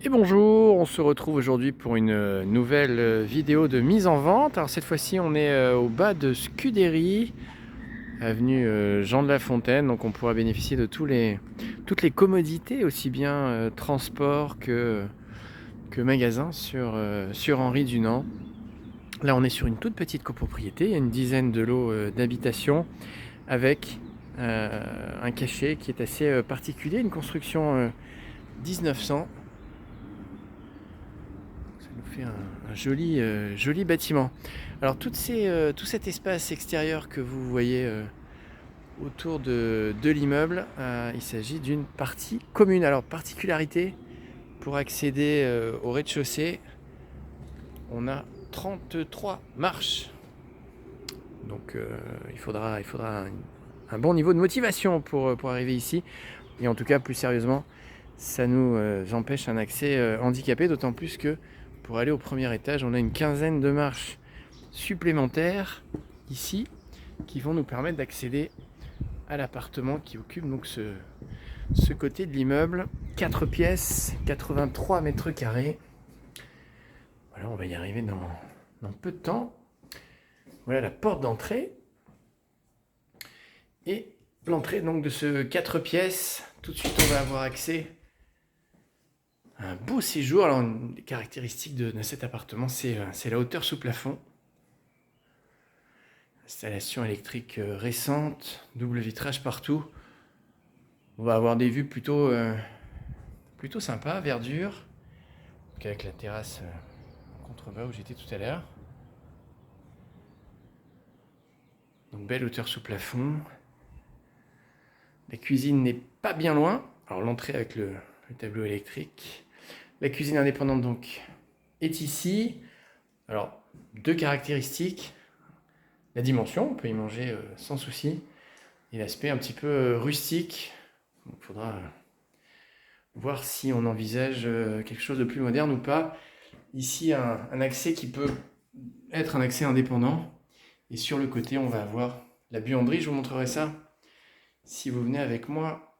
Et bonjour, on se retrouve aujourd'hui pour une nouvelle vidéo de mise en vente. Alors cette fois-ci on est au bas de Scudéry, avenue Jean de La Fontaine, donc on pourra bénéficier de toutes les commodités, aussi bien transport que magasin sur Henri Dunant. Là on est sur une toute petite copropriété, il y a une dizaine de lots d'habitation avec un cachet qui est assez particulier, une construction 1900. Ça nous fait un joli bâtiment. Alors tout cet espace extérieur que vous voyez autour de l'immeuble, il s'agit d'une partie commune. Alors particularité, pour accéder au rez-de-chaussée, on a 33 marches. Donc il faudra un bon niveau de motivation pour arriver ici. Et en tout cas, plus sérieusement, ça nous empêche un accès handicapé, d'autant plus que pour aller au premier étage, on a une quinzaine de marches supplémentaires ici qui vont nous permettre d'accéder à l'appartement qui occupe donc ce côté de l'immeuble. 4 pièces, 83 mètres carrés. Voilà, on va y arriver dans peu de temps. Voilà la porte d'entrée. Et l'entrée donc de ce 4 pièces. Tout de suite, on va avoir accès à un beau séjour. Alors, une des caractéristiques de cet appartement, c'est la hauteur sous plafond. Installation électrique récente, double vitrage partout. On va avoir des vues plutôt sympas, verdure. Donc avec la terrasse en contrebas où j'étais tout à l'heure. Donc belle hauteur sous plafond. La cuisine n'est pas bien loin. Alors l'entrée avec le tableau électrique. La cuisine indépendante donc est ici. Alors deux caractéristiques. La dimension, on peut y manger sans souci. Et l'aspect un petit peu rustique. Il faudra voir si on envisage quelque chose de plus moderne ou pas. Ici, un accès qui peut être un accès indépendant. Et sur le côté, on va avoir la buanderie. Je vous montrerai ça si vous venez avec moi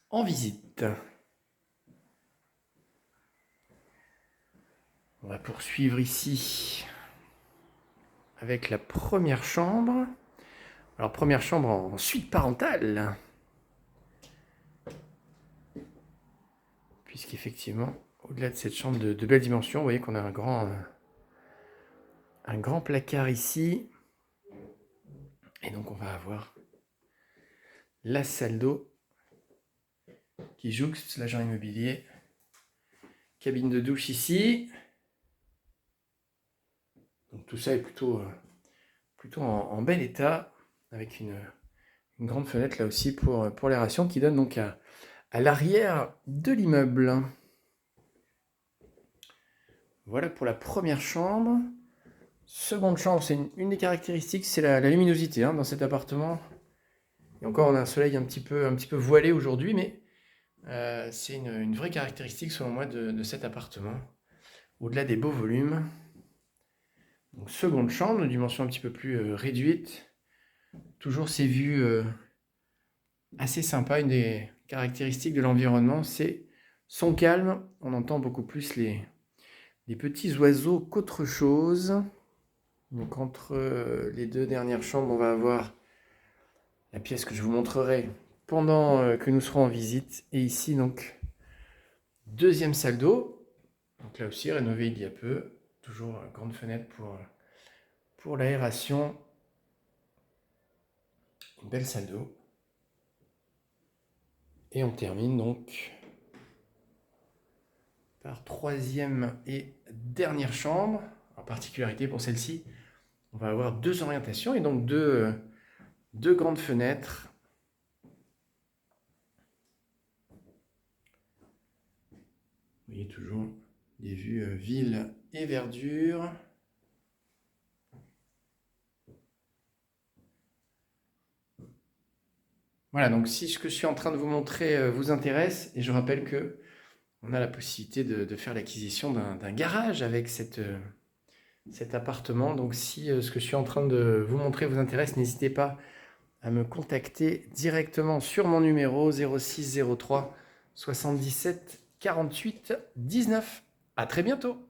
en visite. On va poursuivre ici avec la première chambre. Alors, première chambre en suite parentale. Puisqu'effectivement, au-delà de cette chambre de belle dimension, vous voyez qu'on a un grand placard ici. Et donc, on va avoir la salle d'eau qui jouxte l'agent immobilier. Cabine de douche ici. Donc, tout ça est plutôt en bel état, avec une grande fenêtre là aussi pour l'aération qui donne donc à l'arrière de l'immeuble. Voilà pour la première chambre. Seconde chambre, c'est une des caractéristiques, c'est la luminosité dans cet appartement. Et encore, on a un soleil un petit peu voilé aujourd'hui, mais c'est une vraie caractéristique selon moi de cet appartement. Au-delà des beaux volumes. Donc, seconde chambre, de dimension un petit peu plus réduite. Toujours ces vues assez sympas. Une des caractéristiques de l'environnement, c'est son calme. On entend beaucoup plus les petits oiseaux qu'autre chose. Donc entre les deux dernières chambres, on va avoir la pièce que je vous montrerai pendant que nous serons en visite. Et ici, donc, deuxième salle d'eau. Donc là aussi, rénovée il y a peu. Toujours grande fenêtre pour l'aération. Une belle salle d'eau. Et on termine donc par troisième et dernière chambre. En particularité pour celle-ci, on va avoir deux orientations et donc deux grandes fenêtres. Vous voyez toujours des vues ville et verdure. Voilà, donc si ce que je suis en train de vous montrer vous intéresse, et je rappelle que on a la possibilité de faire l'acquisition d'un garage avec cet appartement. Donc si ce que je suis en train de vous montrer vous intéresse, n'hésitez pas à me contacter directement sur mon numéro 06 03 77 48 19. À très bientôt.